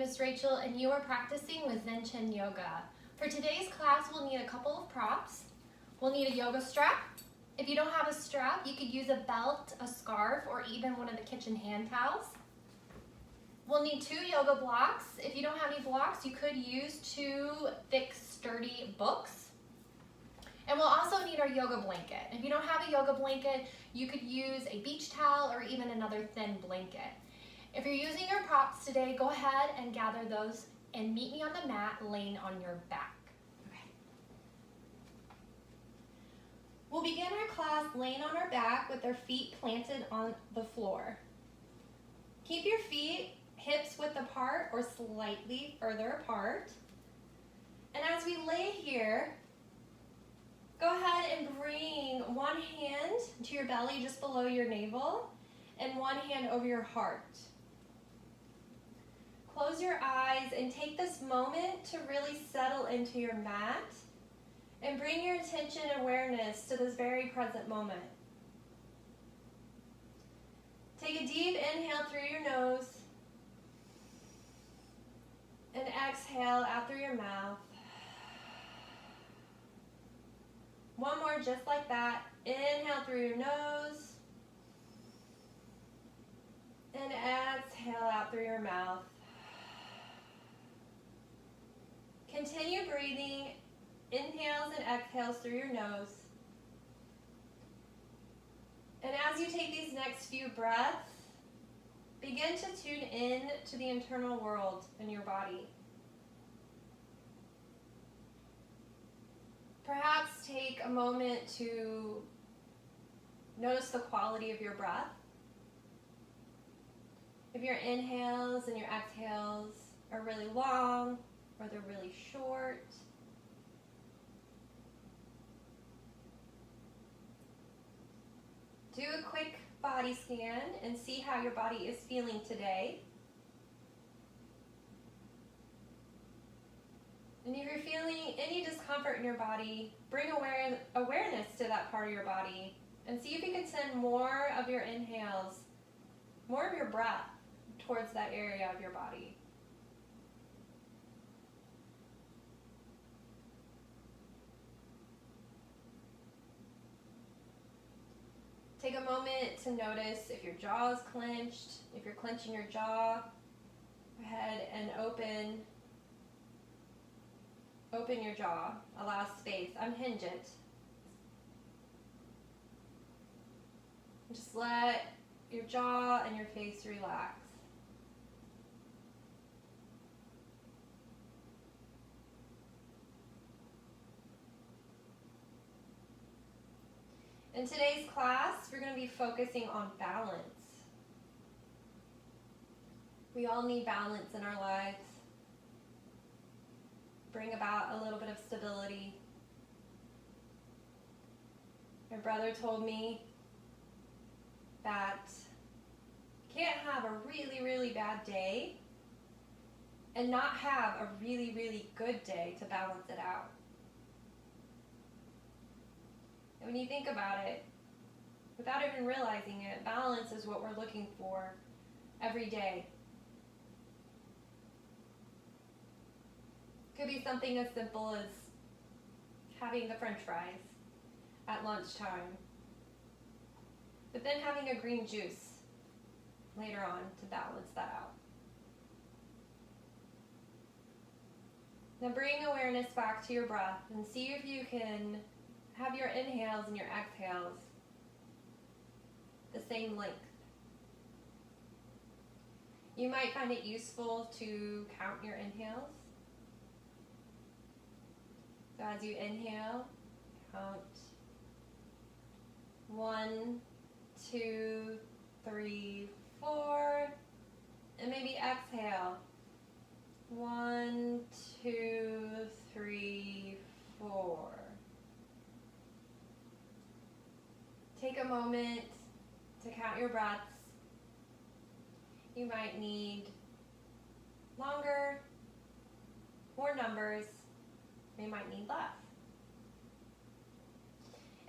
is Rachel, and you are practicing with Zen Chin Yoga. For today's class, we'll need a couple of props. We'll need a yoga strap. If you don't have a strap, you could use a belt, a scarf, or even one of the kitchen hand towels. We'll need 2 yoga blocks. If you don't have any blocks, you could use 2 thick, sturdy books. And we'll also need our yoga blanket. If you don't have a yoga blanket, you could use a beach towel or even another thin blanket. If you're using your props today, go ahead and gather those and meet me on the mat laying on your back. Okay. We'll begin our class laying on our back with our feet planted on the floor. Keep your feet hips width apart or slightly further apart. And as we lay here, go ahead and bring one hand to your belly just below your navel and one hand over your heart. Close your eyes and take this moment to really settle into your mat and bring your attention and awareness to this very present moment. Take a deep inhale through your nose and exhale out through your mouth. One more just like that. Inhale through your nose and exhale out through your mouth. Continue breathing inhales and exhales through your nose. And as you take these next few breaths, begin to tune in to the internal world in your body. Perhaps take a moment to notice the quality of your breath. If your inhales and your exhales are really long or they're really short. Do a quick body scan and see how your body is feeling today. And if you're feeling any discomfort in your body, bring awareness to that part of your body and see if you can send more of your inhales, more of your breath towards that area of your body. Take a moment to notice if your jaw is clenched. If you're clenching your jaw, go ahead and open your jaw. Allow space. Unhinge it. Just let your jaw and your face relax. In today's class, we're going to be focusing on balance. We all need balance in our lives. Bring about a little bit of stability. My brother told me that you can't have a really, really bad day and not have a really, really good day to balance it out. And when you think about it, without even realizing it, balance is what we're looking for every day. Could be something as simple as having the French fries at lunchtime, but then having a green juice later on to balance that out. Now bring awareness back to your breath and see if you can have your inhales and your exhales the same length. You might find it useful to count your inhales. So as you inhale, count 1, 2, 3, 4, and maybe exhale 1, 2, 3, 4. Take a moment to count your breaths. You might need longer, more numbers. You might need less.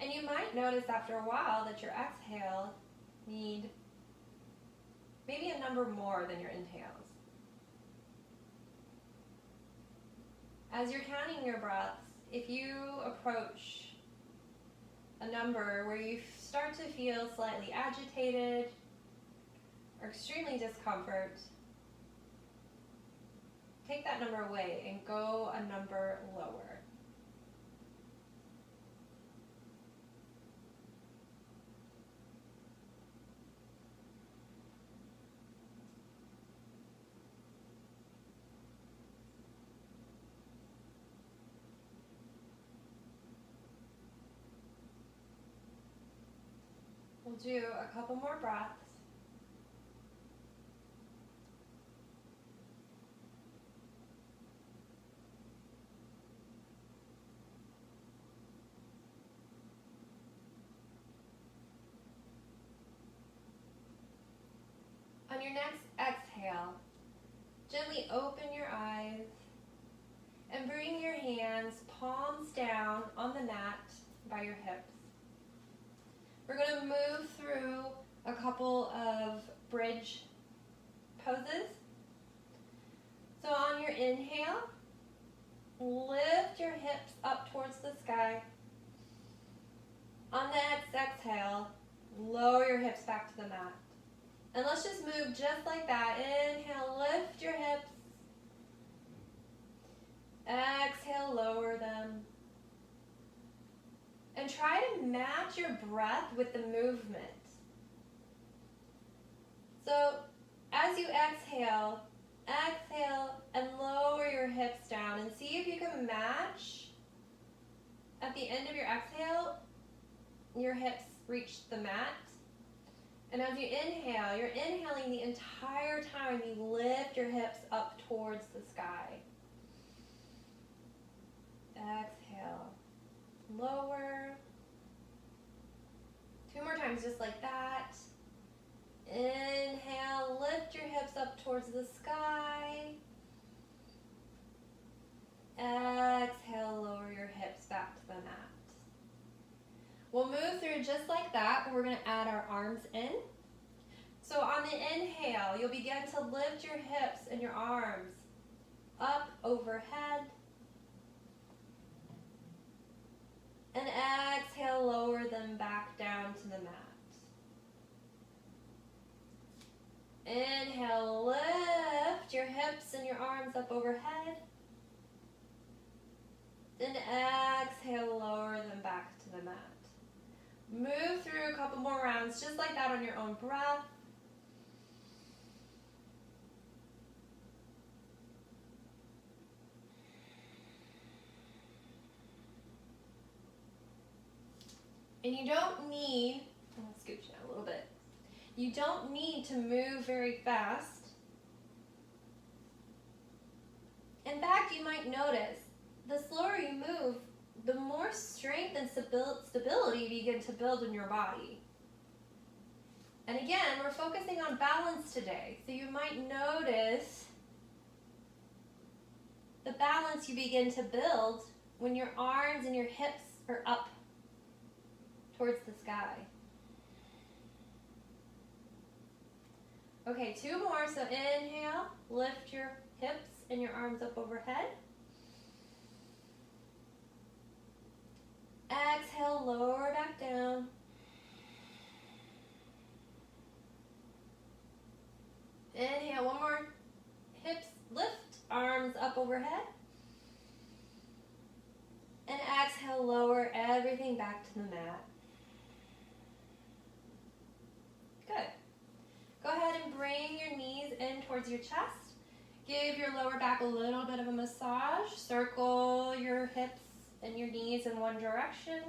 And you might notice after a while that your exhale need maybe a number more than your inhales. As you're counting your breaths, if you approach a number where you start to feel slightly agitated or extremely discomfort, take that number away and go a number lower. We'll do a couple more breaths. On your next exhale, gently open your eyes and bring your hands palms down on the mat by your hips. We're going to move through a couple of bridge poses. So on your inhale, lift your hips up towards the sky. On the next exhale, lower your hips back to the mat. And let's just move just like that. Inhale, lift your hips. Exhale, lower them. And try to match your breath with the movement. So as you exhale, exhale and lower your hips down and see if you can match at the end of your exhale, your hips reach the mat. And as you inhale, you're inhaling the entire time you lift your hips up towards the sky. Exhale. Lower. 2 more times just like that. Inhale, lift your hips up towards the sky. Exhale, lower your hips back to the mat. We'll move through just like that, but we're going to add our arms in. So on the inhale, you'll begin to lift your hips and your arms up overhead. And exhale, lower them back down to the mat. Inhale, lift your hips and your arms up overhead. Then exhale, lower them back to the mat. Move through a couple more rounds just like that on your own breath. And you don't need, I'll scooch now a little bit. You don't need to move very fast. In fact, you might notice the slower you move, the more strength and stability begin to build in your body. And again, we're focusing on balance today. So you might notice the balance you begin to build when your arms and your hips are up towards the sky. Okay, 2 more. So inhale, lift your hips and your arms up overhead. Exhale, lower back down. Inhale, 1 more. Hips lift, arms up overhead. And exhale, lower everything back to the mat. Good. Go ahead and bring your knees in towards your chest. Give your lower back a little bit of a massage. Circle your hips and your knees in one direction.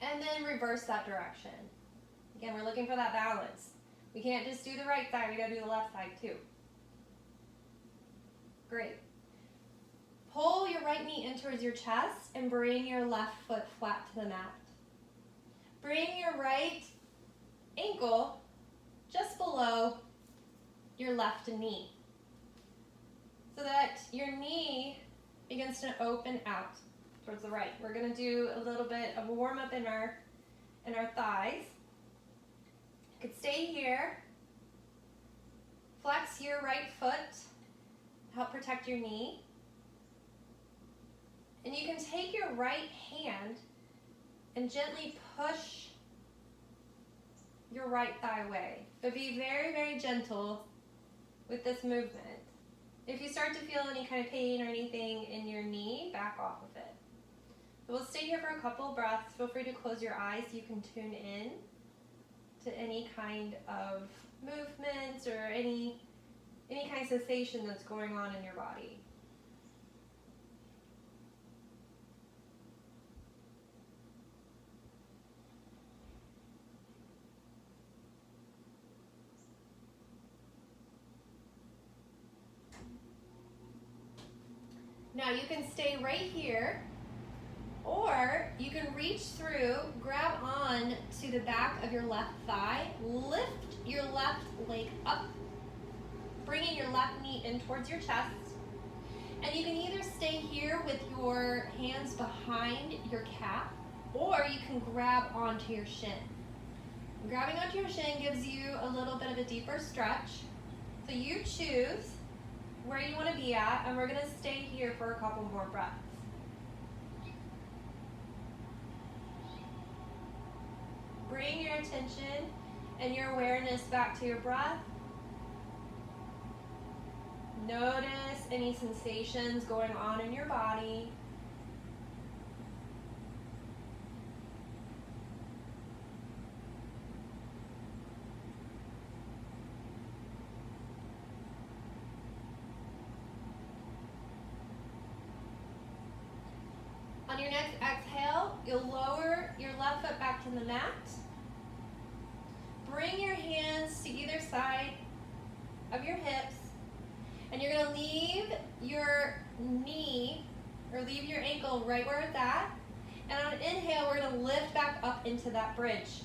And then reverse that direction. Again, we're looking for that balance. We can't just do the right side, we gotta do the left side too. Great. Pull your right knee in towards your chest and bring your left foot flat to the mat. Bring your right ankle just below your left knee so that your knee begins to open out towards the right. We're going to do a little bit of a warm up in our thighs. You could stay here. Flex your right foot. Help protect your knee. And you can take your right hand and gently push your right thigh away. But be very, very gentle with this movement. If you start to feel any kind of pain or anything in your knee, back off of it. So we'll stay here for a couple of breaths. Feel free to close your eyes so you can tune in to any kind of movements or any kind of sensation that's going on in your body. Now you can stay right here, or you can reach through, grab on to the back of your left thigh, lift your left leg up, bringing your left knee in towards your chest. And you can either stay here with your hands behind your calf, or you can grab onto your shin. Grabbing onto your shin gives you a little bit of a deeper stretch. So you choose where you want to be at, and we're going to stay here for a couple more breaths. Bring your attention and your awareness back to your breath. Notice any sensations going on in your body. On your next exhale, you'll lower your left foot back to the mat. Bring your hands to either side of your hips, and you're going to leave your knee or leave your ankle right where it's at. And on an inhale, we're going to lift back up into that bridge.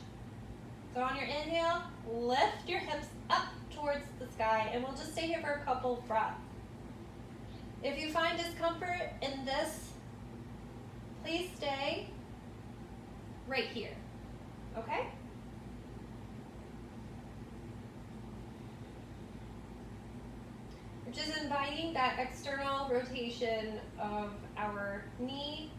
So on your inhale, lift your hips up towards the sky, and we'll just stay here for a couple breaths. If you find discomfort in this, please stay right here, okay? We're just inviting that external rotation of our knee.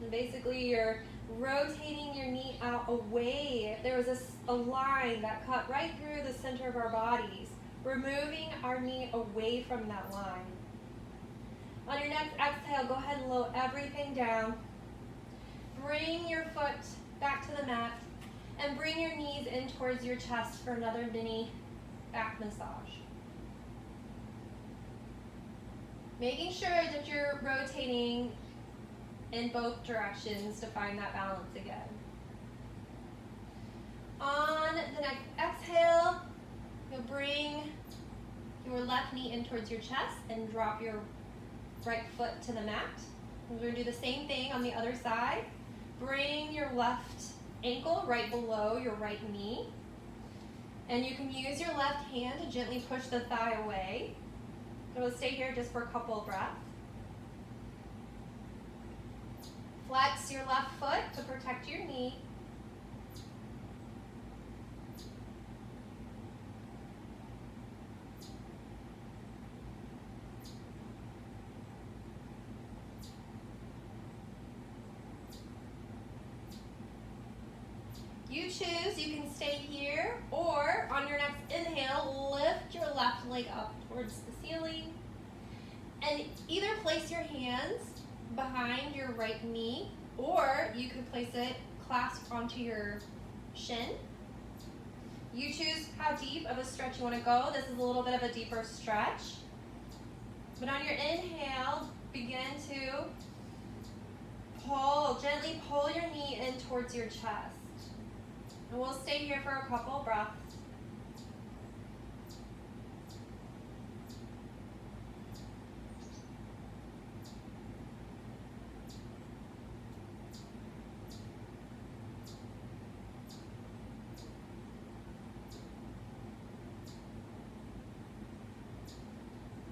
And basically, you're rotating your knee out away. There was a line that cut right through the center of our bodies, removing our knee away from that line. On your next exhale, go ahead and lower everything down. Bring your foot back to the mat and bring your knees in towards your chest for another mini back massage. Making sure that you're rotating in both directions to find that balance again. On the next exhale, you'll bring your left knee in towards your chest and drop your right foot to the mat. We're going to do the same thing on the other side. Bring your left ankle right below your right knee. And you can use your left hand to gently push the thigh away. So we'll stay here just for a couple of breaths. Flex your left foot to protect your knee. You choose, you can stay here, or on your next inhale, lift your left leg up towards the ceiling. And either place your hands behind your right knee, or you could place it clasped onto your shin. You choose how deep of a stretch you want to go. This is a little bit of a deeper stretch. But on your inhale, begin to gently pull your knee in towards your chest. And we'll stay here for a couple breaths.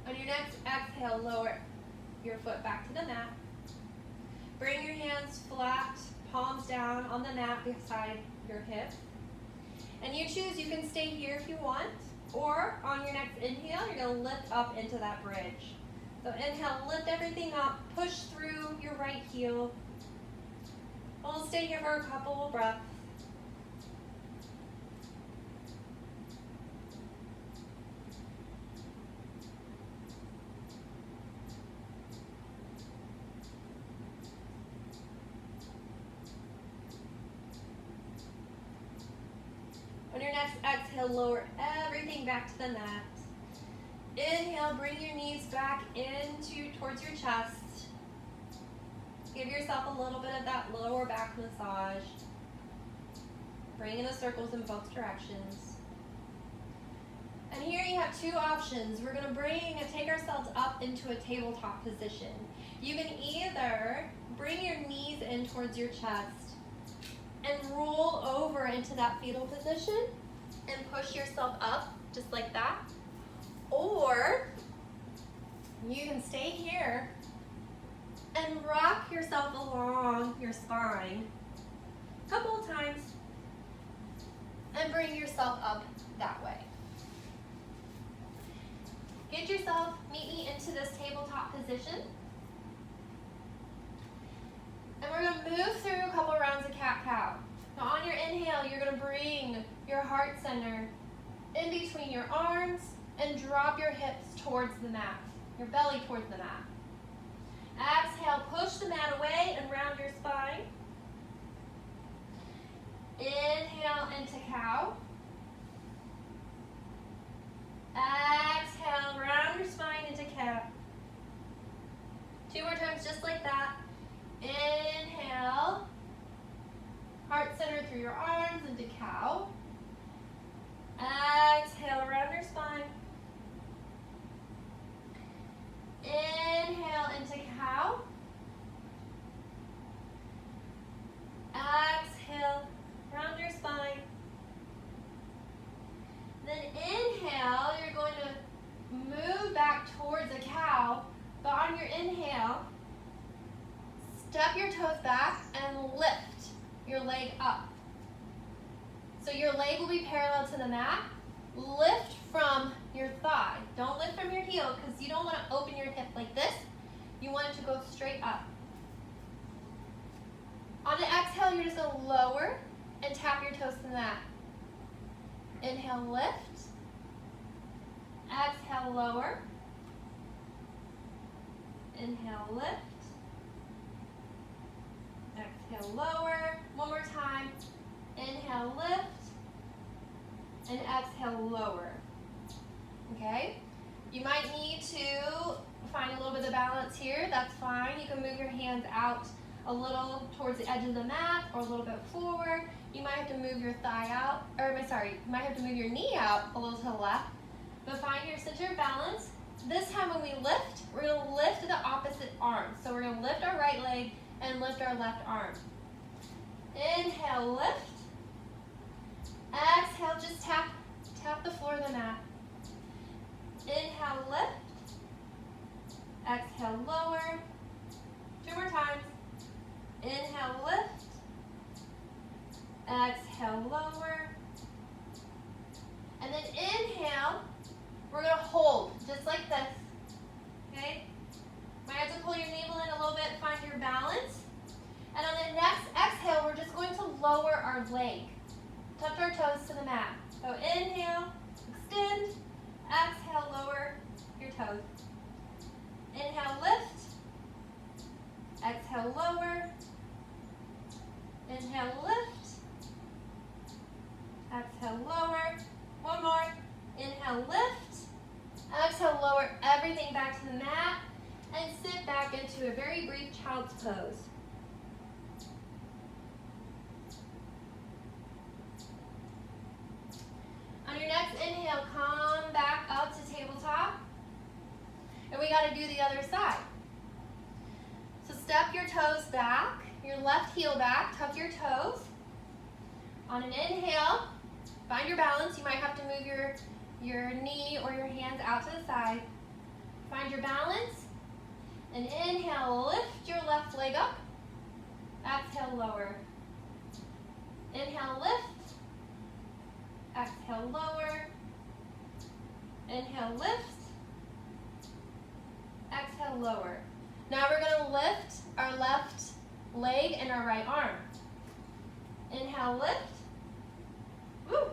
On your next exhale, lower your foot back to the mat. Bring your hands flat, palms down on the mat beside your hip. And you choose, you can stay here if you want, or on your next inhale, you're going to lift up into that bridge. So inhale, lift everything up, push through your right heel. We'll stay here for a couple of breaths. On your next exhale, lower everything back to the mat. Inhale, bring your knees back towards your chest. Give yourself a little bit of that lower back massage. Bring in the circles in both directions. And here you have two options. We're going to take ourselves up into a tabletop position. You can either bring your knees in towards your chest and roll over into that fetal position and push yourself up just like that. Or you can stay here and rock yourself along your spine a couple of times and bring yourself up that way. Meet me into this tabletop position. And we're going to move through a couple rounds of cat-cow. Now on your inhale, you're going to bring your heart center in between your arms and drop your hips towards the mat, your belly towards the mat. Exhale, push the mat away and round your spine. Inhale into cow. Exhale, round your spine into cat. Two more times just like that. Inhale, heart center through your arms into cow. Exhale, round your spine. Inhale into cow. Exhale, round your spine. Then inhale, you're going to move back towards a cow, but on your inhale, step your toes back and lift your leg up. So your leg will be parallel to the mat. Lift from your thigh. Don't lift from your heel because you don't want to open your hip like this. You want it to go straight up. On the exhale, you're just going to lower and tap your toes to the mat. Inhale, lift. Exhale, lower. Inhale, lift. Exhale, lower. One more time. Inhale, lift. And exhale, lower. Okay? You might need to find a little bit of balance here. That's fine. You can move your hands out a little towards the edge of the mat or a little bit forward. You might have to move your you might have to move your knee out a little to the left. But find your center of balance. This time when we lift, we're going to lift the opposite arm. So we're going to lift our right leg and lift our left arm. Inhale, lift. Exhale, just tap the floor of the mat. Inhale, lift. Exhale, lower. Two more times. Inhale, lift. Exhale, lower. And then inhale, we're going to hold, just like this. Okay? Might have to pull your navel in a little bit, find your balance. And on the next exhale, we're just going to lower our leg. Touch our toes to the mat. So inhale, extend. Exhale, lower your toes. Inhale, lift. Exhale, lower. Inhale, lift. Exhale, lower. One more. Inhale, lift. Exhale, lower everything back to the mat and sit back into a very brief child's pose. On your next inhale, come back up to tabletop. And we got to do the other side. So step your toes back, your left heel back, tuck your toes. On an inhale, find your balance. You might have to move your knee or your hands out to the side. Find your balance. And inhale, lift your left leg up. Exhale, lower. Inhale, lift. Exhale, lower. Inhale, lift. Exhale, lower. Now we're gonna lift our left leg and our right arm. Inhale, lift. Woo.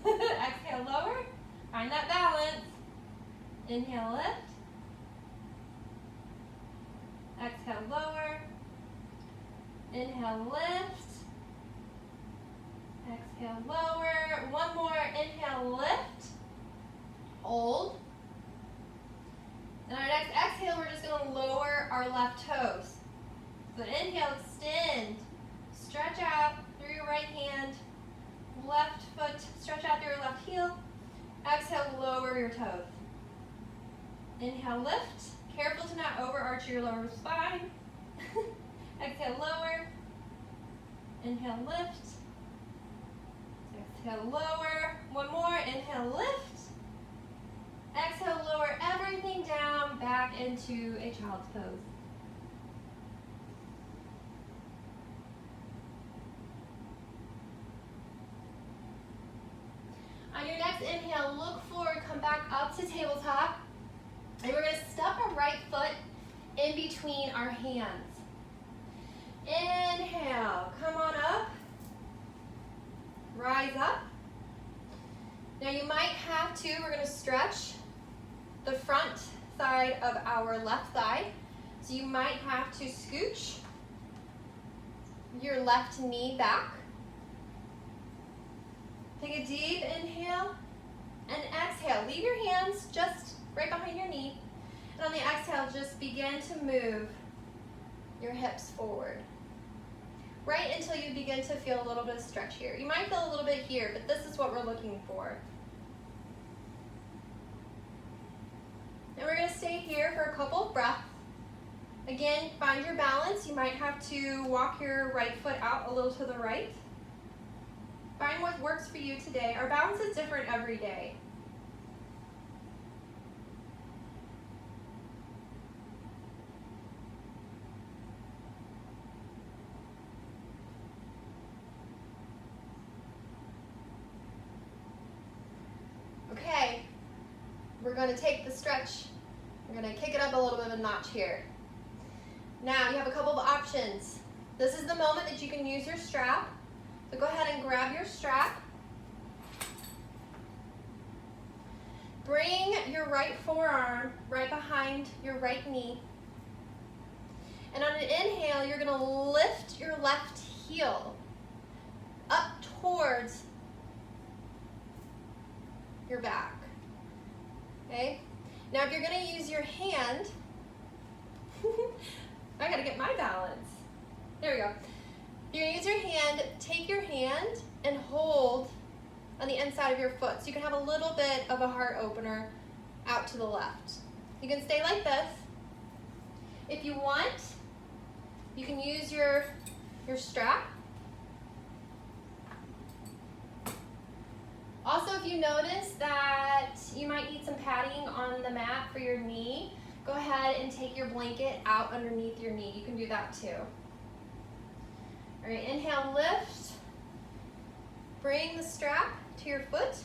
Exhale, lower. Find that balance. Inhale, lift. Exhale, lower. Inhale, lift. Exhale, lower. One more. Inhale, lift. Hold. And our next exhale, we're just going to lower our left toes. So inhale, extend. Stretch out through your right hand. Left foot, stretch out through your left heel. Exhale, lower your toes. Inhale, lift. Careful to not overarch your lower spine. Exhale, lower. Inhale, lift. Exhale, lower. One more. Inhale, lift. Exhale, lower everything down back into a child's pose. On your next inhale, look forward, come back up to tabletop. And we're going to step our right foot in between our hands. Inhale, come on up. Rise up. Now you might have to, we're going to stretch the front side of our left thigh. So you might have to scooch your left knee back. Take a deep inhale and exhale. Leave your hands just right behind your knee. And on the exhale, just begin to move your hips forward. Right until you begin to feel a little bit of stretch here. You might feel a little bit here, but this is what we're looking for. And we're going to stay here for a couple of breaths. Again, find your balance. You might have to walk your right foot out a little to the right. Find what works for you today. Our balance is different every day. Okay, we're going to take the stretch. We're going to kick it up a little bit of a notch here. Now you have a couple of options. This is the moment that you can use your strap. So go ahead and grab your strap. Bring your right forearm right behind your right knee. And on an inhale, you're going to lift your left heel up towards your back. Okay? Now if you're going to use your hand, I got to get my balance. There we go. You're going to use your hand, take your hand and hold on the inside of your foot. So you can have a little bit of a heart opener out to the left. You can stay like this. If you want, you can use your strap. Also, if you notice that you might need some padding on the mat for your knee, go ahead and take your blanket out underneath your knee. You can do that too. All right, inhale, lift. Bring the strap to your foot.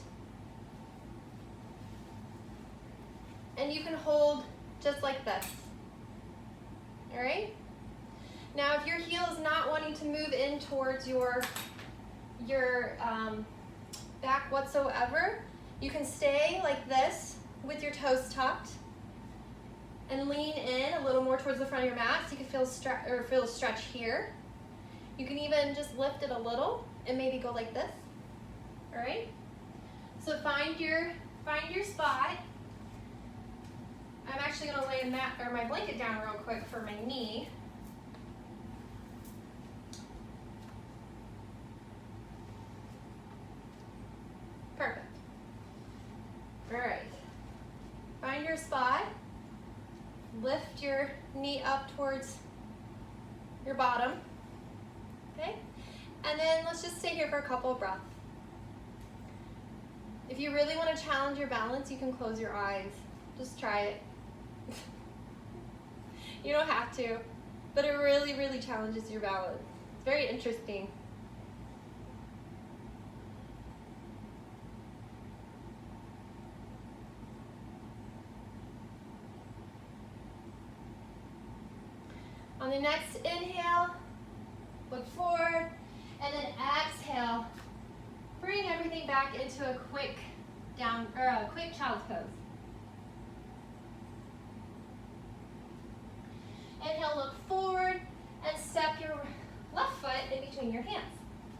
And you can hold just like this. All right? Now, if your heel is not wanting to move in towards your back whatsoever, you can stay like this with your toes tucked and lean in a little more towards the front of your mat so you can feel a stretch here. You can even just lift it a little and maybe go like this. All right? So find your spot. I'm actually going to lay my blanket down real quick for my knee. Perfect. All right. Find your spot. Lift your knee up towards your bottom. Okay? And then let's just stay here for a couple of breaths. If you really want to challenge your balance, you can close your eyes. Just try it. You don't have to, but it really, really challenges your balance. It's very interesting. On the next inhale, look forward, and then exhale. Bring everything back into a quick child's pose. Inhale, look forward, and step your left foot in between your hands.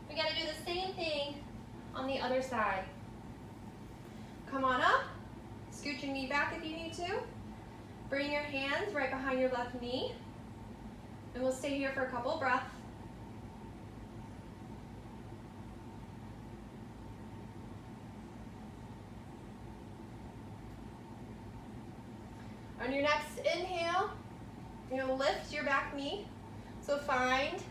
We gotta do the same thing on the other side. Come on up, scoot your knee back if you need to. Bring your hands right behind your left knee, and we'll stay here for a couple breaths. On your next inhale, you're gonna lift your back knee. So find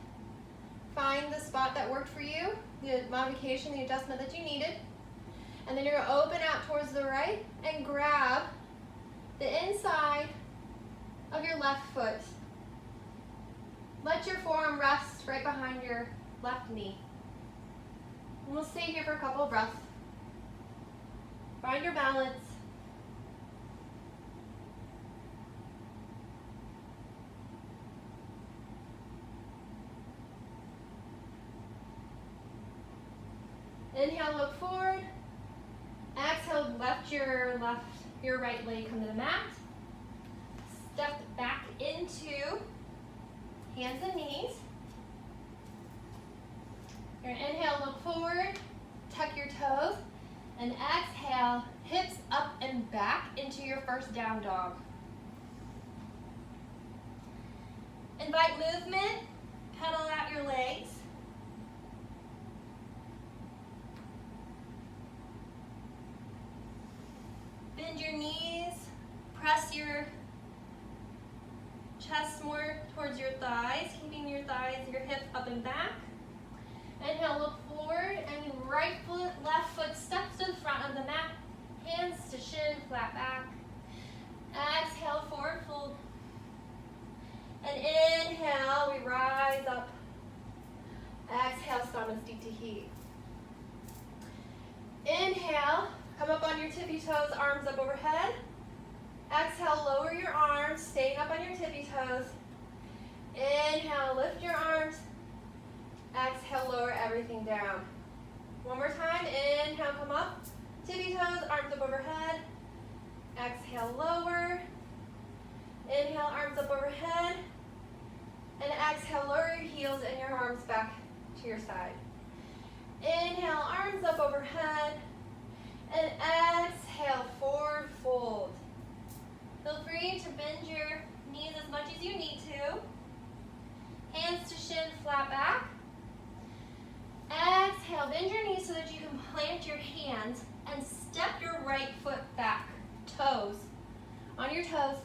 the spot that worked for you, the modification, the adjustment that you needed. And then you're gonna open out towards the right and grab the inside of your left foot. Let your forearm rest right behind your left knee. And we'll stay here for a couple of breaths. Find your balance. Inhale, look forward. Exhale, left your right leg come to the mat. Step back into hands and knees. You're gonna inhale, look forward, tuck your toes, and exhale, hips up and back into your first down dog. Invite movement, pedal out your legs. Bend your knees, press your chest more towards your thighs, keeping your hips up and back. Inhale, look forward, and right foot, left foot steps to the front of the mat, hands to shin, flat back. Exhale, forward fold. And inhale, we rise up. Exhale, stomach deep to heat. Inhale, come up on your tippy toes, arms up overhead. Exhale, lower your arms, staying up on your tippy toes. Inhale, lift your arms. Exhale, lower everything down. One more time, inhale, come up. Tippy toes, arms up overhead. Exhale, lower. Inhale, arms up overhead. And exhale, lower your heels and your arms back to your side. Inhale, arms up overhead. And exhale, forward fold. Feel free to bend your knees as much as you need to. Hands to shin, flat back. Exhale, bend your knees so that you can plant your hands and step your right foot back. Toes. On your toes.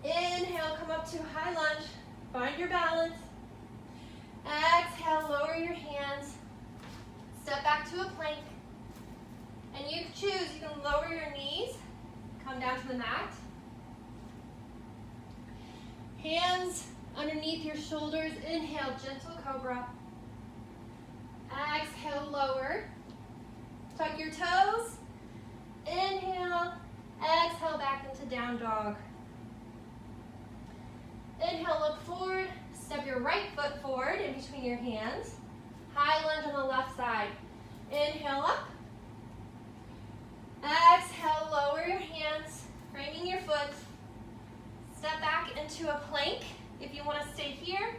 Inhale, come up to high lunge. Find your balance. Exhale, lower your hands. Step back to a plank. And you choose, you can lower your knees, come down to the mat. Hands underneath your shoulders. Inhale, gentle cobra. Exhale, lower. Tuck your toes. Inhale, exhale back into down dog. Inhale, look forward. Step your right foot forward in between your hands. High lunge on the left side. Inhale up. Exhale, lower your hands, framing your foot. Step back into a plank if you want to stay here.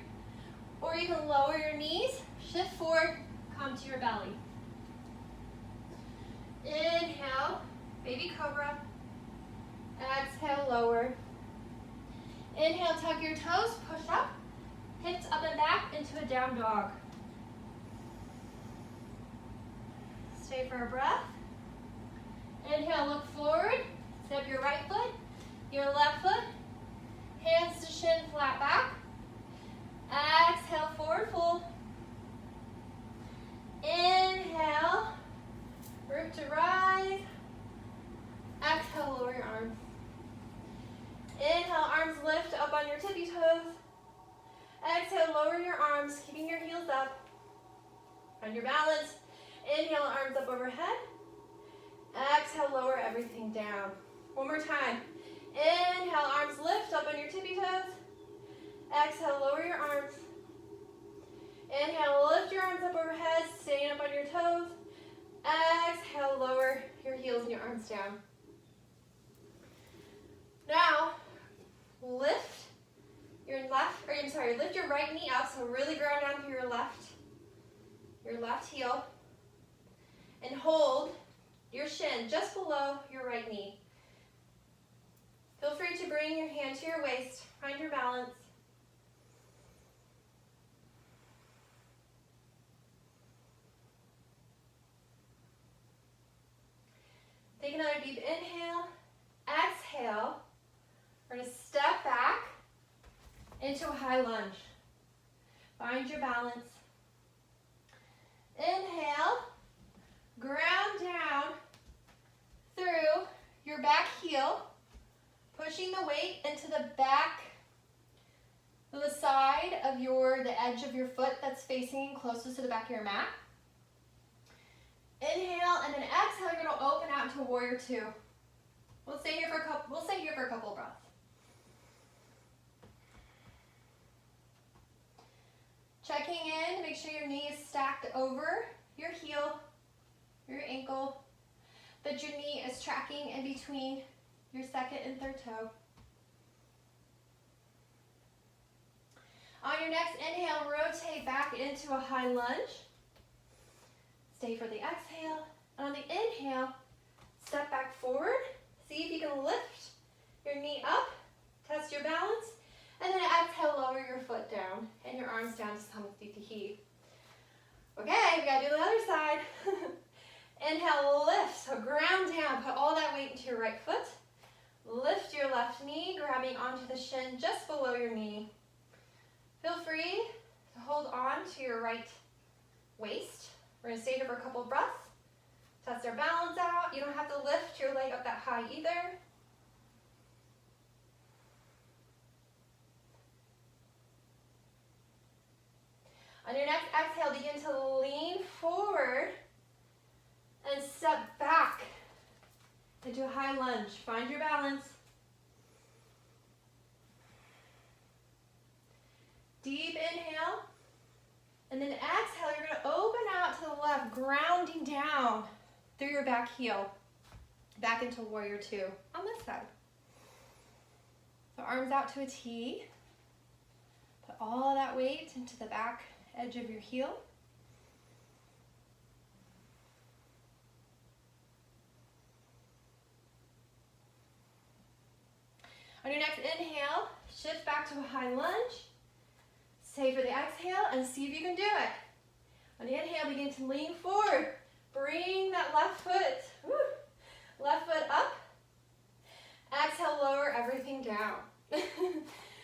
Or you can lower your knees, shift forward, come to your belly. Inhale, baby cobra. Exhale, lower. Inhale, tuck your toes, push up. Hips up and back into a down dog. Stay for a breath. Inhale, look forward. Step your right foot, your left foot. Hands to shin, flat back. Exhale, forward fold. Inhale, root to rise. Exhale, lower your arms. Inhale, arms lift up on your tippy toes. Exhale, lower your arms, keeping your heels up. Find your balance. Inhale, arms up overhead. Exhale, lower everything down. One more time. Inhale, arms lift up on your tippy toes. Exhale, lower your arms. Inhale, lift your arms up overhead, staying up on your toes. Exhale, lower your heels and your arms down. Now, lift your right knee up, so really ground down through your left heel. And hold your shin just below your right knee. Feel free to bring your hand to your waist, find your balance. Take another deep inhale, exhale. We're going to step back into a high lunge. Find your balance. Inhale, ground down through your back heel, pushing the weight into the back, the side of the edge of your foot that's facing closest to the back of your mat. Inhale, and then exhale, you're going to open out into warrior two. We'll stay here for a couple of breaths. Checking in, make sure your knee is stacked over your heel, your ankle, that your knee is tracking in between your second and third toe. On your next inhale, rotate back into a high lunge. Stay for the exhale. And on the inhale, step back forward. See if you can lift your knee up, test your balance, and then exhale, lower your foot down and your arms down to Samasthiti Hi. Okay, we gotta do the other side. Inhale, lift, so ground down, put all that weight into your right foot. Lift your left knee, grabbing onto the shin just below your knee. Feel free to hold on to your right waist. We're gonna stay here for a couple of breaths. Test our balance out. You don't have to lift your leg up that high either. On your next exhale, begin to lean forward and step back into a high lunge. Find your balance. Deep inhale. And then exhale, you're going to open out to the left, grounding down through your back heel. Back into warrior two on this side. So arms out to a T. Put all that weight into the back edge of your heel. On your next inhale, shift back to a high lunge. Stay for the exhale and see if you can do it. On the inhale, begin to lean forward. Bring that left foot up. Exhale, lower everything down. Okay,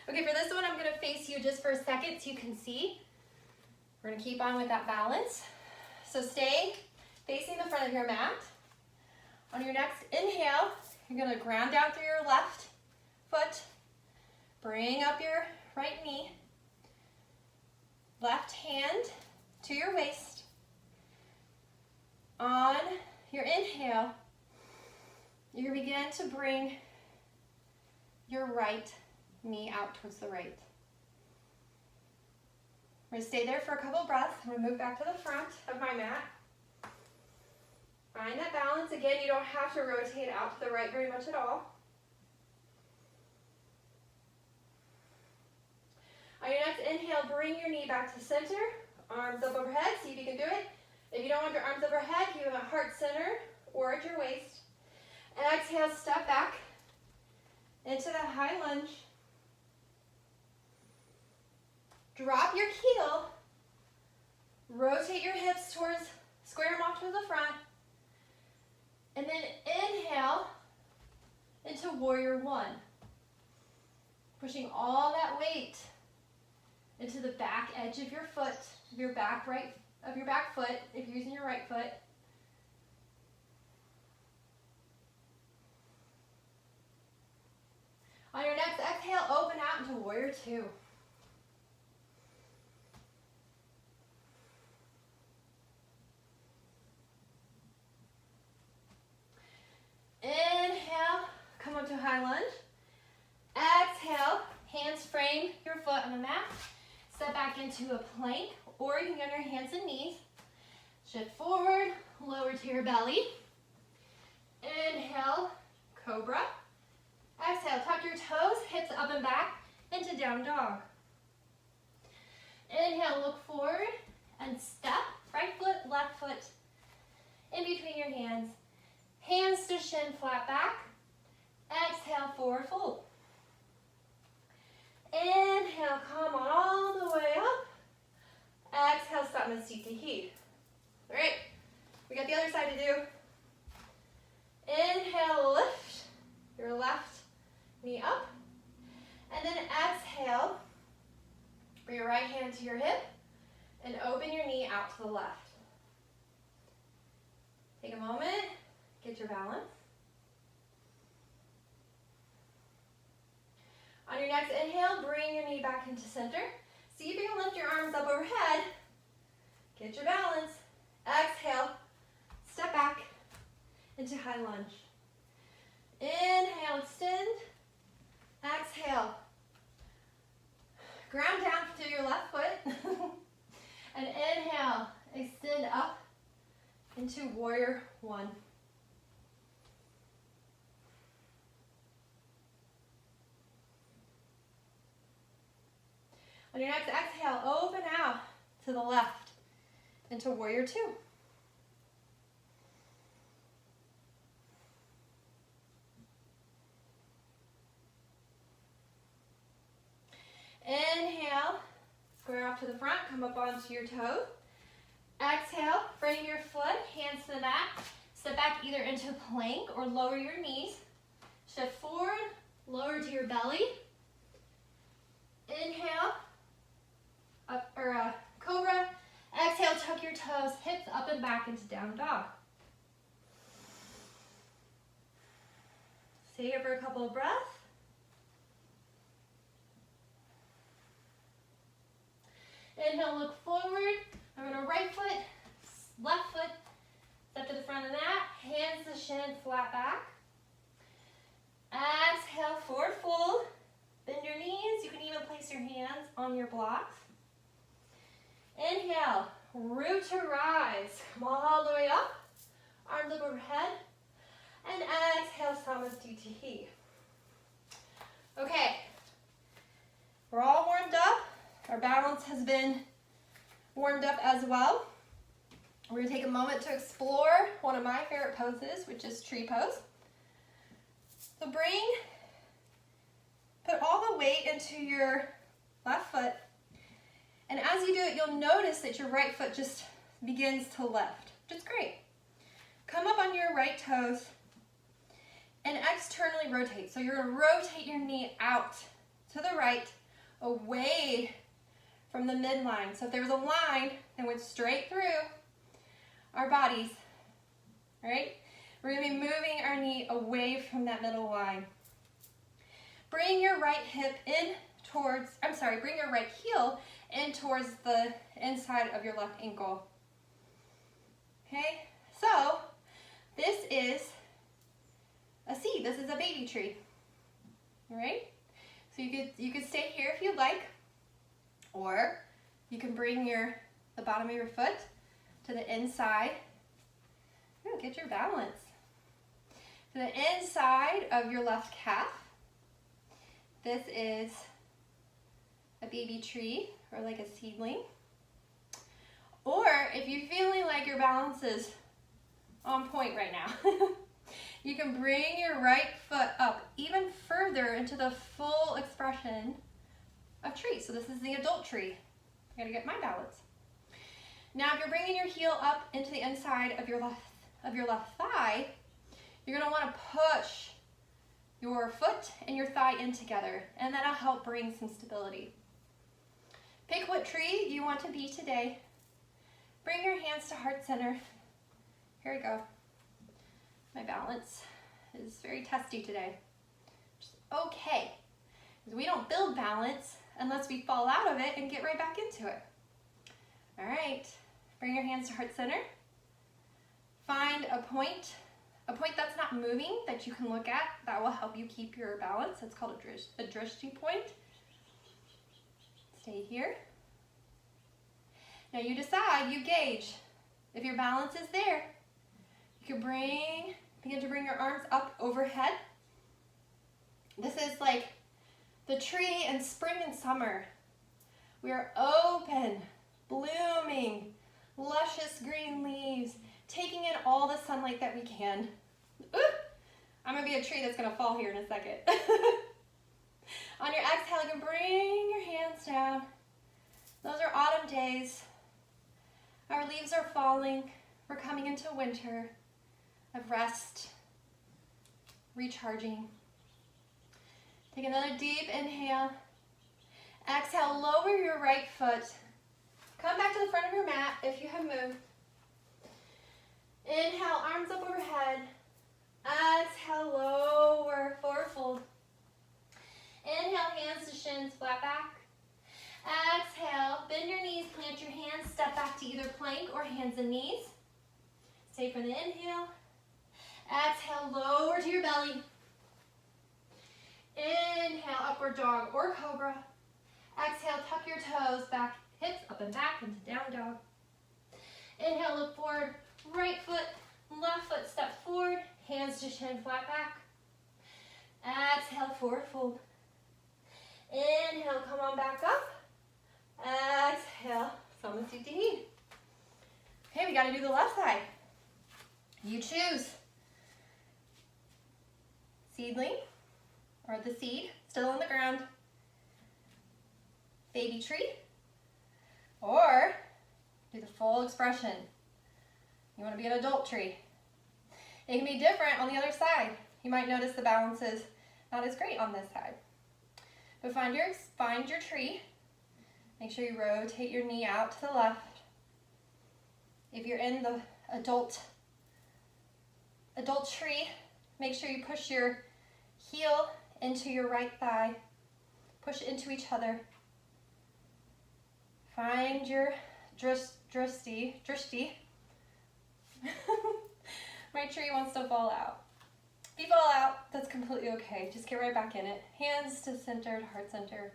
for this one, I'm going to face you just for a second so you can see. We're going to keep on with that balance. So stay facing the front of your mat. On your next inhale, you're going to ground down through your left foot. Bring up your right knee. Left hand to your waist. On your inhale, you begin to bring your right knee out towards the right. We're going to stay there for a couple of breaths. I'm going to move back to the front of my mat. Find that balance. Again, you don't have to rotate out to the right very much at all. On your next inhale, bring your knee back to center. Arms up overhead. See if you can do it. If you don't want your arms overhead, keep them at heart center or at your waist. And exhale, step back into that high lunge. Drop your heel. Rotate your hips towards, square them off to the front. And then inhale into warrior one. Pushing all that weight into the back edge of your foot, your back foot, if you're using your right foot. On your next exhale, open out into warrior two. Inhale, come up to high lunge. Exhale, hands frame your foot on the mat. Step back into a plank, or you can get on your hands and knees. Shift forward, lower to your belly. Inhale, cobra. Exhale, tuck your toes, hips up and back, into down dog. Inhale, look forward and step, right foot, left foot in between your hands. Hands to shin, flat back. Exhale, forward fold. Inhale, come on all the way up. Exhale, Satnasthiti. All right, we got the other side to do. Inhale, lift your left knee up. And then exhale, bring your right hand to your hip and open your knee out to the left. Take a moment, get your balance. On your next inhale, bring your knee back into center. See if you can lift your arms up overhead. Get your balance. Exhale, step back into high lunge. Inhale, extend. Exhale. Ground down to your left foot. And inhale, extend up into warrior one. On your next exhale, open out to the left into warrior two. Inhale, square off to the front, come up onto your toes. Exhale, bring your foot, hands to the mat. Step back either into plank or lower your knees. Shift forward, lower to your belly. Inhale, up or cobra. Exhale, tuck your toes, hips up and back into down dog. Stay here for a couple of breaths. Inhale, look forward. I'm going to right foot, left foot, step to the front of the mat, hands to shin, flat back. Exhale, forward fold. Bend your knees. You can even place your hands on your blocks. Inhale, root to rise. Come all the way up. Arms up overhead. And exhale, Samastitihi. Okay, we're all warmed up. Our balance has been warmed up as well. We're going to take a moment to explore one of my favorite poses, which is tree pose. So put all the weight into your left foot. And as you do it, you'll notice that your right foot just begins to lift, which is great. Come up on your right toes and externally rotate. So you're going to rotate your knee out to the right, away from the midline. So if there was a line that went straight through our bodies, all right? We're going to be moving our knee away from that middle line. Bring your right hip in towards, bring your right heel in towards the inside of your left ankle. Okay, so this is a seed. This is a baby tree. All right? So you could stay here if you'd like, or you can bring the bottom of your foot to the inside. Ooh, get your balance. To the inside of your left calf. This is a baby tree, or like a seedling. Or if you're feeling like your balance is on point right now, you can bring your right foot up even further into the full expression of tree. So this is the adult tree. I gotta get my balance. Now if you're bringing your heel up into the inside of your left thigh, you're gonna wanna push your foot and your thigh in together, and that'll help bring some stability. Pick what tree you want to be today. Bring your hands to heart center. Here we go. My balance is very testy today. Which is okay, because we don't build balance unless we fall out of it and get right back into it. All right, bring your hands to heart center. Find a point that's not moving that you can look at. That will help you keep your balance. It's called a drishti point. Stay here. Now you decide, you gauge. If your balance is there, you can begin to bring your arms up overhead. This is like the tree in spring and summer. We are open, blooming, luscious green leaves, taking in all the sunlight that we can. Ooh, I'm gonna be a tree that's gonna fall here in a second. On your exhale, you can bring your hands down. Those are autumn days. Our leaves are falling. We're coming into winter of rest, recharging. Take another deep inhale. Exhale, lower your right foot. Come back to the front of your mat if you have moved. Inhale, arms up overhead. Exhale, lower, forward fold. Inhale, hands to shins, flat back. Exhale, bend your knees, plant your hands, step back to either plank or hands and knees. Stay for the inhale. Exhale, lower to your belly. Inhale, upward dog or cobra. Exhale, tuck your toes, back, hips up and back into down dog. Inhale, look forward, right foot, left foot, step forward, hands to shin, flat back. Exhale, forward fold. Inhale, come on back up. Exhale, Samasthiti. Okay, we gotta do the left side. You choose. Seedling, or the seed, still on the ground. Baby tree, or do the full expression. You wanna be an adult tree. It can be different on the other side. You might notice the balance is not as great on this side. But find your tree. Make sure you rotate your knee out to the left. If you're in the adult tree, make sure you push your heel into your right thigh. Push into each other. Find your drishti. My tree wants to fall out. If you fall out, that's completely okay. Just get right back in it. Hands to center, heart center.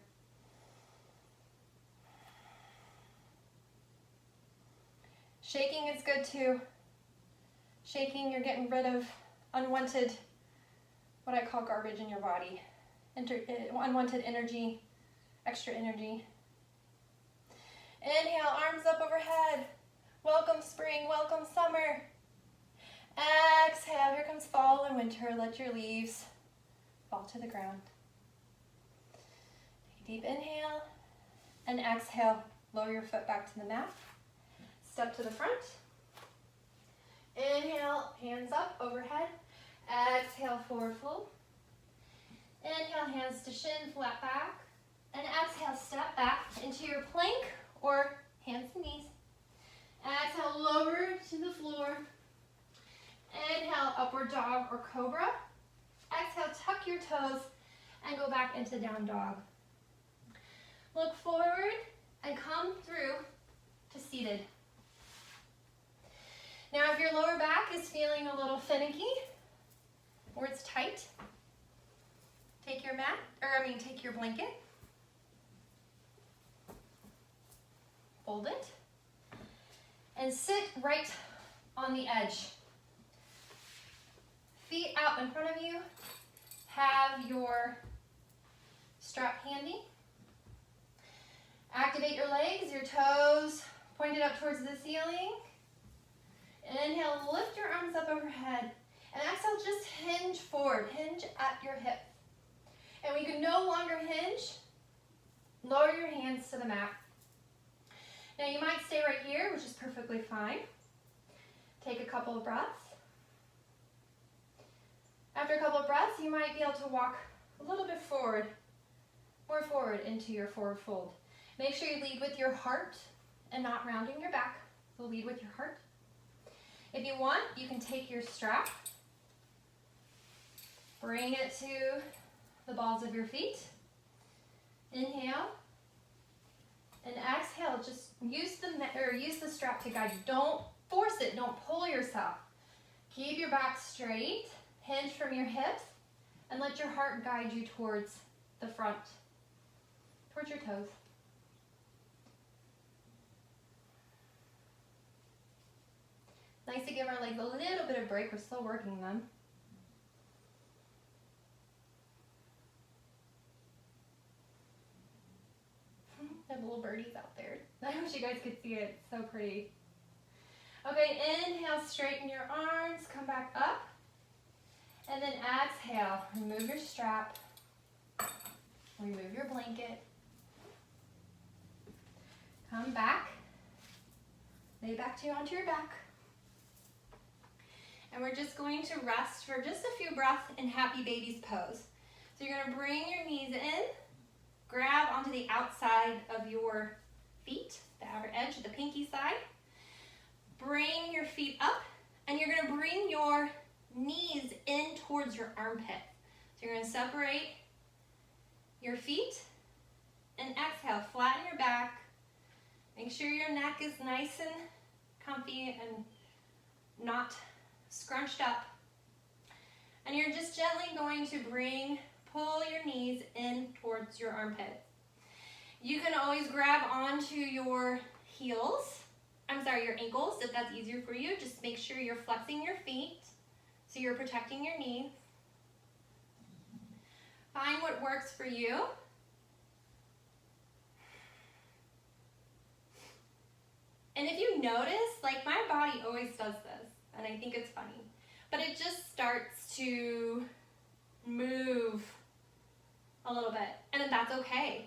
Shaking is good too. Shaking, you're getting rid of unwanted, what I call garbage in your body. Unwanted energy, extra energy. Inhale, arms up overhead. Welcome spring, welcome summer. Exhale, here comes fall and winter. Let your leaves fall to the ground. Take a deep inhale and exhale. Lower your foot back to the mat. Step to the front. Inhale, hands up overhead. Exhale, forward fold. Inhale, hands to shin, flat back. And exhale, step back into your plank or hands and knees. Exhale, lower to the floor. Inhale, upward dog or cobra. Exhale, tuck your toes and go back into down dog. Look forward and come through to seated. Now if your lower back is feeling a little finicky or it's tight, take your take your blanket, fold it, and sit right on the edge. Feet out in front of you. Have your strap handy. Activate your legs, your toes pointed up towards the ceiling. Inhale, lift your arms up overhead. And exhale, just hinge forward, hinge at your hip. And when you can no longer hinge, lower your hands to the mat. Now you might stay right here, which is perfectly fine. Take a couple of breaths. After a couple of breaths, you might be able to walk a little bit forward, more forward into your forward fold. Make sure you lead with your heart and not rounding your back. So lead with your heart. If you want, you can take your strap, bring it to the balls of your feet. Inhale and exhale. Just use the strap to guide you. Don't force it. Don't pull yourself. Keep your back straight. Hinge from your hips and let your heart guide you towards the front, towards your toes. Nice to give our legs a little bit of break. We're still working them. I have little birdies out there. I wish you guys could see it. It's so pretty. Okay, inhale, straighten your arms, come back up. And then exhale, remove your strap, remove your blanket. Come back, lay back to you onto your back. And we're just going to rest for just a few breaths in Happy Baby's pose. So you're gonna bring your knees in, grab onto the outside of your feet, the outer edge of the pinky side. Bring your feet up, and you're gonna bring your knees in towards your armpit. So you're gonna separate your feet, and exhale, flatten your back. Make sure your neck is nice and comfy and not scrunched up. And you're just gently going to pull your knees in towards your armpit. You can always grab onto your your ankles if that's easier for you. Just make sure you're flexing your feet so you're protecting your knees. Find what works for you. And if you notice, like my body always does this, and I think it's funny, but it just starts to move a little bit, and then that's okay.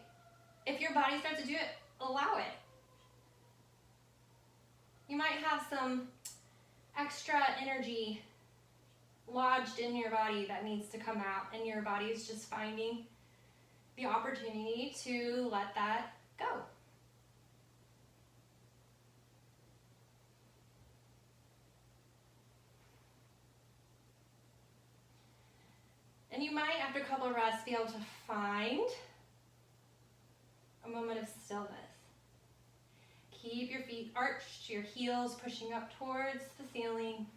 If your body starts to do it, allow it. You might have some extra energy lodged in your body that needs to come out, and your body is just finding the opportunity to let that go. And you might, after a couple of rests, be able to find a moment of stillness. Keep your feet arched, your heels pushing up towards the ceiling.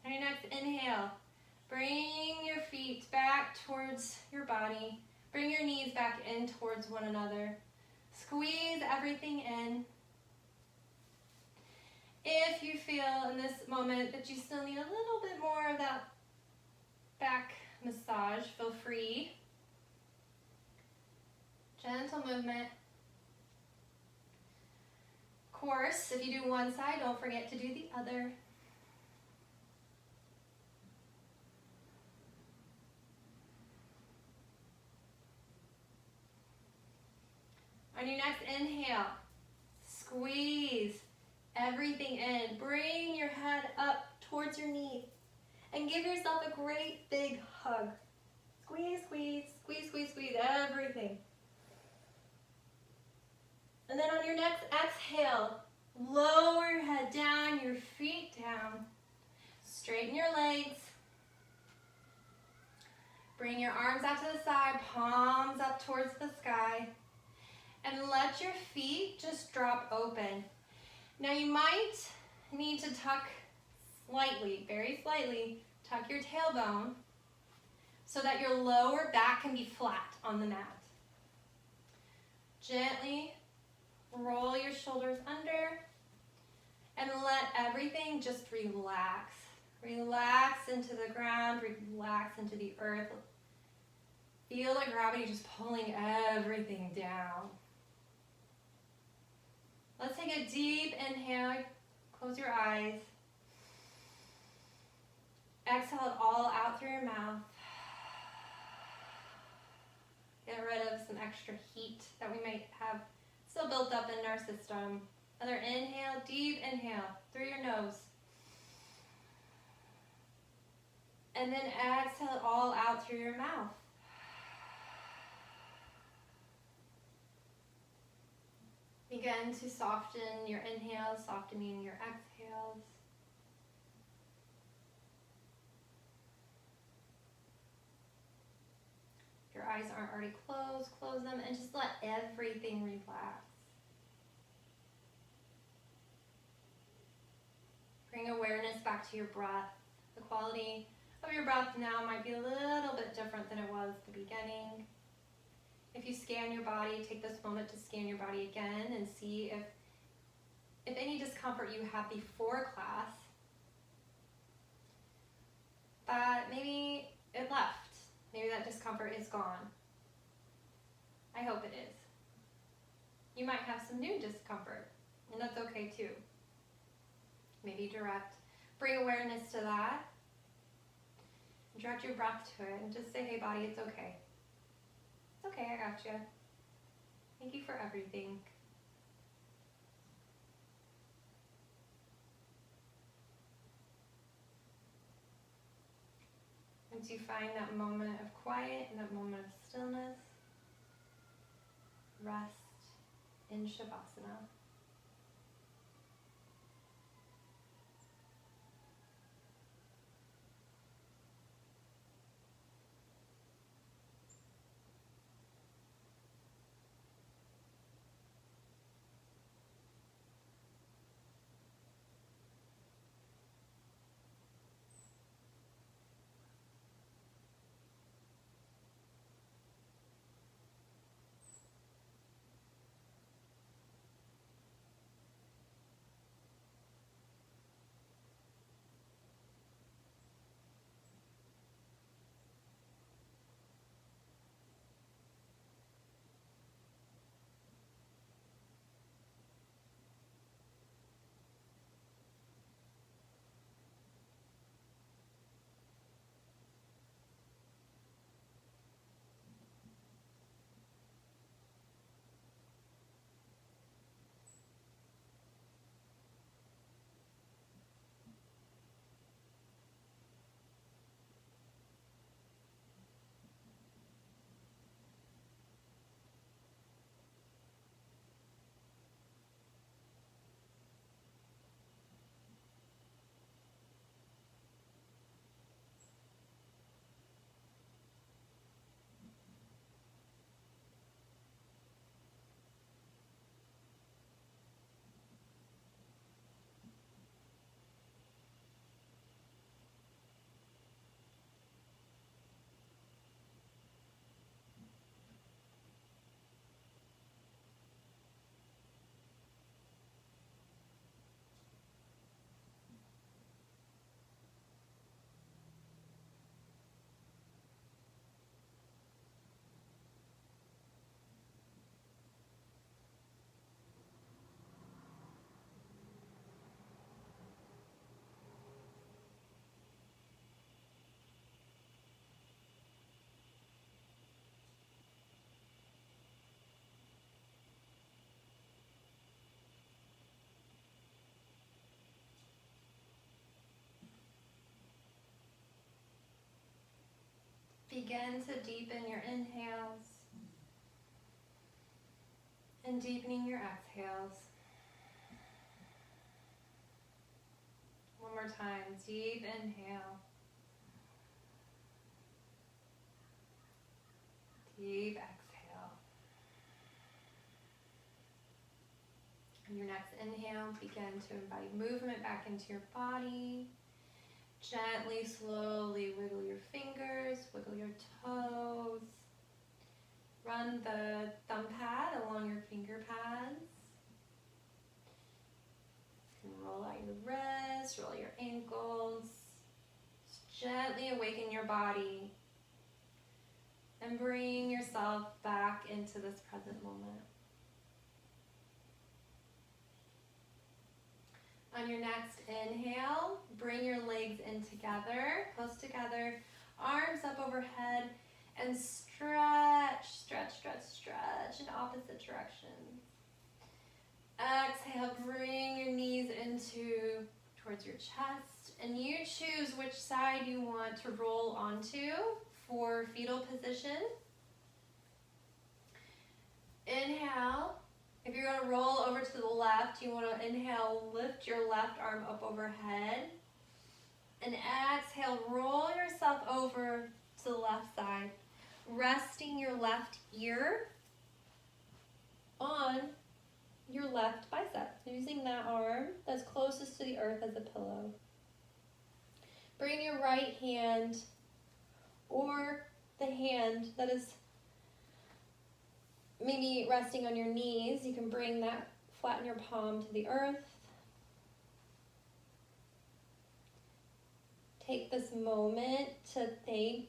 On your next inhale, bring your feet back towards your body. Bring your knees back in towards one another. Squeeze everything in. If you feel in this moment that you still need a little bit more of that back massage, feel free. Gentle movement. Of course, if you do one side, don't forget to do the other. On your next inhale, squeeze everything in. Bring your head up towards your knee and give yourself a great big hug. Squeeze, squeeze, squeeze, squeeze, squeeze everything. And then on your next exhale, lower your head down, your feet down. Straighten your legs. Bring your arms out to the side, palms up towards the sky. And let your feet just drop open. Now you might need to tuck slightly, very slightly, tuck your tailbone so that your lower back can be flat on the mat. Gently roll your shoulders under and let everything just relax. Relax into the ground, relax into the earth. Feel the gravity just pulling everything down. Let's take a deep inhale. Close your eyes. Exhale it all out through your mouth. Get rid of some extra heat that we might have still built up in our system. Another inhale, deep inhale through your nose. And then exhale it all out through your mouth. Begin to soften your inhales, softening your exhales. If your eyes aren't already closed, close them and just let everything relax. Bring awareness back to your breath. The quality of your breath now might be a little bit different than it was at the beginning. If you scan your body, take this moment to scan your body again and see if any discomfort you had before class, that maybe it left. Maybe that discomfort is gone. I hope it is. You might have some new discomfort, and that's okay too. Maybe bring awareness to that. Direct your breath to it and just say, hey body, it's okay. It's okay, I got you. Thank you for everything. Once you find that moment of quiet and that moment of stillness, rest in Shavasana. Begin to deepen your inhales and deepening your exhales. One more time, deep inhale. Deep exhale. On your next inhale, begin to invite movement back into your body. Gently, slowly wiggle your fingers, wiggle your toes. Run the thumb pad along your finger pads. You can roll out your wrists, roll your ankles. Just gently awaken your body and bring yourself back into this present moment. On your next inhale, bring your legs in together, close together, arms up overhead, and stretch, stretch, stretch, stretch in opposite directions. Exhale, bring your knees towards your chest, and you choose which side you want to roll onto for fetal position. Inhale. If you're going to roll over to the left, you want to inhale, lift your left arm up overhead. And exhale, roll yourself over to the left side, resting your left ear on your left bicep, using that arm that's closest to the earth as a pillow. bring your right hand or the hand that is maybe resting on your knees. You can bring that, flatten your palm to the earth. Take this moment to thank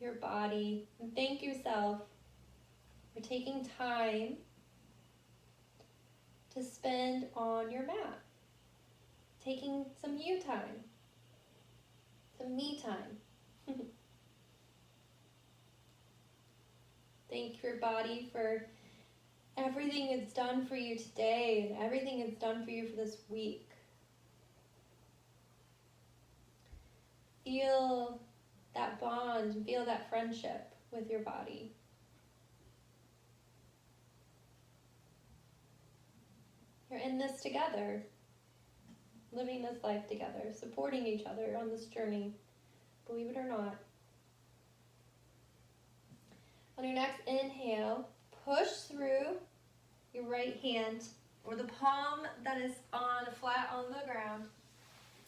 your body and thank yourself for taking time to spend on your mat. Taking some you time, some me time. Thank your body for everything it's done for you today and everything it's done for you for this week. Feel that bond, feel that friendship with your body. You're in this together, living this life together, supporting each other on this journey, believe it or not. On your next inhale, push through your right hand or the palm that is flat on the ground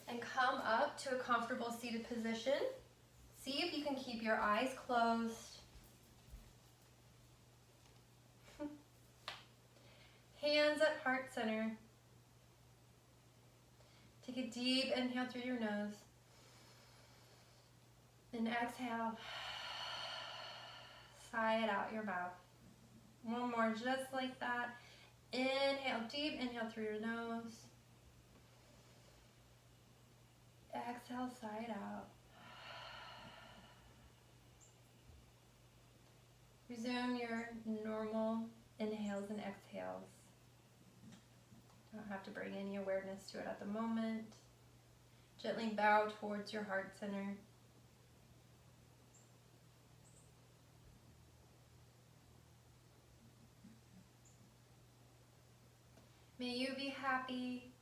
and come up to a comfortable seated position. See if you can keep your eyes closed. Hands at heart center. Take a deep inhale through your nose. Then exhale. Sigh it out your mouth. One more, just like that. Inhale, deep inhale through your nose. Exhale, sigh it out. Resume your normal inhales and exhales. Don't have to bring any awareness to it at the moment. Gently bow towards your heart center. May you be happy.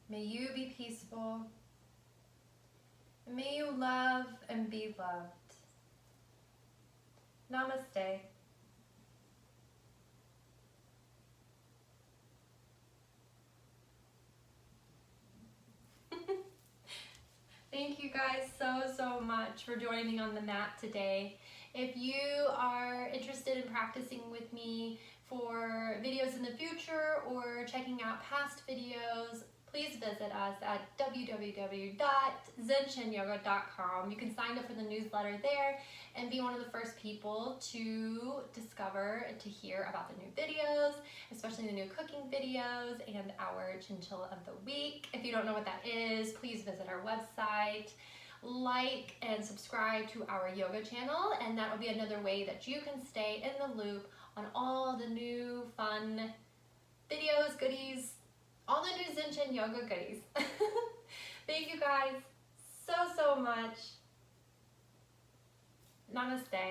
May you be peaceful. And may you love and be loved. Namaste. Thank you guys so much for joining me on the mat today. If you are interested in practicing with me for videos in the future or checking out past videos, please visit us at www.zenchenyoga.com. You can sign up for the newsletter there and be one of the first people to discover and to hear about the new videos, especially the new cooking videos and our chinchilla of the week. If you don't know what that is, please visit our website, like and subscribe to our yoga channel, and that will be another way that you can stay in the loop on all the new fun videos, goodies, all the new Zen Yoga goodies. Thank you guys so much. Namaste.